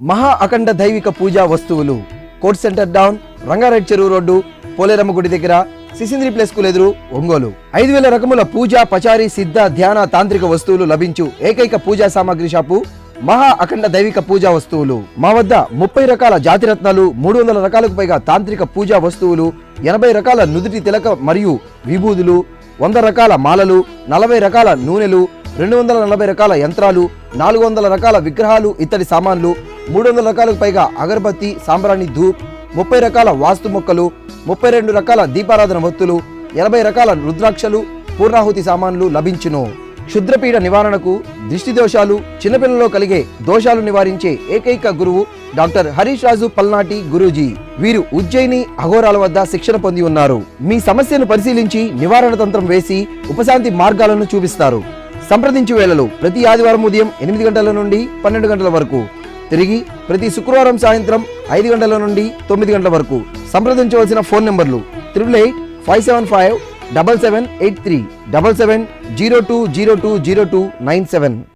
మహా అఖండ దైవిక పూజా వస్తువులు కోర్ట్ సెంటర్ డౌన్, రంగారెడ్డి చెరువు రోడ్డు, పోలేరమ్మ గుడి దగ్గర, సిసింద్రి ప్లే స్కూల్ ఎదురు, ఒంగోలు. 5000 రకముల పూజా, పచారీ, సిద్ధ, ధ్యాన, తాంత్రిక వస్తువులు లభించు ఏకైక పూజా సామాగ్రి షాపు మహా అఖండ దైవిక పూజా వస్తువులు. మా వద్ద 30 రకాల జాతిరత్నాలు, 300 రకాలకు పైగా తాంత్రిక పూజా వస్తువులు, 80 రకాల నుదుటి తిలక మరియు విభూదులు, 100 రకాల మాలలు, 40 రకాల నూనెలు, 240 రకాల యంత్రాలు, 400 రకాల విగ్రహాలు, ఇత్తడి సామాన్లు, 300 రకాలకు పైగా అగరబత్తి, సాంబ్రాణి, ధూప్, 30 రకాల వాస్తు మొక్కలు, 32 రకాల దీపారాధన వత్తులు, 80 రకాల రుద్రాక్షలు, పూర్ణాహుతి సామాన్లు లభించును. క్షుద్రపీడ నివారణకు, దృష్టి దోషాలు, చిన్నపిల్లల్లో కలిగే దోషాలు నివారించే ఏకైక గురువు డాక్టర్ హరీష్ రాజు పల్నాటి గురూజీ. వీరు ఉజ్జయిని అఘోరాల వద్ద శిక్షణ పొంది ఉన్నారు. మీ సమస్యను పరిశీలించి నివారణ తంత్రం వేసి ఉపశాంతి మార్గాలను చూపిస్తారు. సంప్రదించు వేళలు ప్రతి ఆదివారం ఉదయం 8 గంటల నుండి 12 గంటల వరకు, తిరిగి ప్రతి శుక్రవారం సాయంత్రం 5 గంటల నుండి 9 గంటల వరకు. సంప్రదించవలసిన ఫోన్ నంబర్లు 8885757783 7702020297.